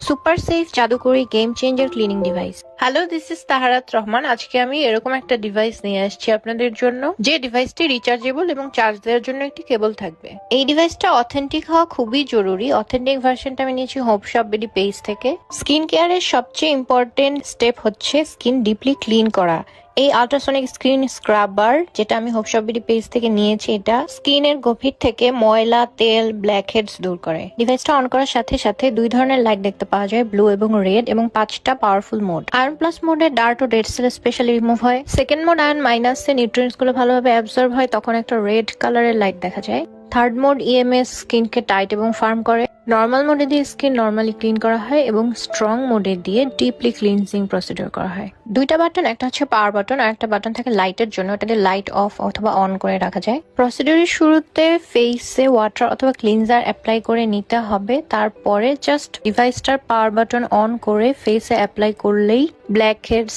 Super safe জাদুকরি game changer cleaning device. Hello, this is Taharat Rahman. আজকে আমি এরকম একটা ডিভাইস নিয়ে আসছি আপনাদের জন্য, যে ডিভাইসটি রিচার্জেবল এবং চার্জ দেওয়ার জন্য একটি কেবল থাকবে। এই ডিভাইসটা অথেন্টিক হওয়া খুবই জরুরি। অথেন্টিক ভার্সনটা আমি নিয়েছি হোপ শপ বিডি পেজ থেকে। স্কিন কেয়ারের সবচেয়ে ইম্পর্টেন্ট স্টেপ হচ্ছে স্কিন ডিপলি ক্লিন করা। এই আল্ট্রাসনিক স্কিন স্ক্রাবার, যেটা আমি হোপ শপ বিডি পেজ থেকে নিয়েছি, এটা স্কিনের গভীর থেকে ময়লা, তেল, ব্ল্যাক হেডস দূর করে। ডিভাইসটা অন করার সাথে সাথে দুই ধরনের লাইট দেখতে পাওয়া যায়, ব্লু এবং রেড, এবং 5টা পাওয়ারফুল মোড। আয়রন প্লাস মোডে ডার্ট ও ডেড সেল স্পেশালি রিমুভ হয়। সেকেন্ড মোড আয়রন মাইনাসে নিউট্রিয়েন্টস গুলো ভালোভাবে অ্যাবজর্ব হয়, তখন একটা রেড কালারের লাইট দেখা যায়। থার্ড মোড ইএমএস স্কিনকে টাইট এবং ফার্ম করে। নর্মাল মোডে দিয়ে স্কিন নর্মালি ক্লিন করা হয় এবং স্ট্রং মোডে দিয়ে ডিপলি ক্লিনজিং প্রসিডিউর করা হয়। দুইটা বাটন, একটা হচ্ছে পাওয়ার বাটন আর একটা বাটন থাকে লাইটের জন্য, ওটাতে লাইট অফ অথবা অন করে রাখা যায়। প্রসিডিউরের শুরুতে ফেসে ওয়াটার অথবা ক্লিনজার অ্যাপ্লাই করে নিতে হবে, তারপরে জাস্ট ডিভাইসটার পাওয়ার বাটন অন করে ফেসে অ্যাপ্লাই করলেই ব্ল্যাক হেডস,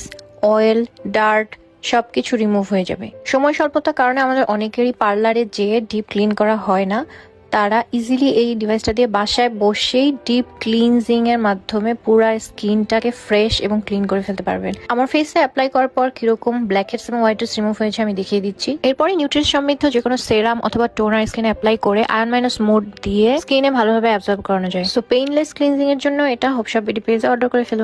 অয়েল, ডার্ট সবকিছু রিমুভ হয়ে যাবে। সময় স্বল্পতার কারণে আমাদের অনেকেরই পার্লারে যেয়ে ডিপ ক্লিন করা হয় না, তারা ইজিলি এই ডিভাইসটা দিয়ে বাসায় বসেই ডিপ ক্লিনজিং এর মাধ্যমে পুরো স্কিনটাকে ফ্রেশ এবং ক্লিন করে ফেলতে পারবেন। আমার ফেসে অ্যাপ্লাই করার পর কিরকম ব্ল্যাক হেডস এবং হোয়াইট হেডস রিমুভ হয়েছে আমি দেখিয়ে দিচ্ছি। এরপরে নিউট্রিয়েন্ট সমৃদ্ধ যে কোনো সেরাম অথবা টোনার স্কিনে অ্যাপ্লাই করে আয়রন মাইনাস মোড দিয়ে স্কিনে ভালোভাবে অ্যাবজর্ব করানো যায়। সো পেইনলেস ক্লিনজিং এর জন্য এটা হোপ শপ বিডি পেজে অর্ডার করে ফেলুন।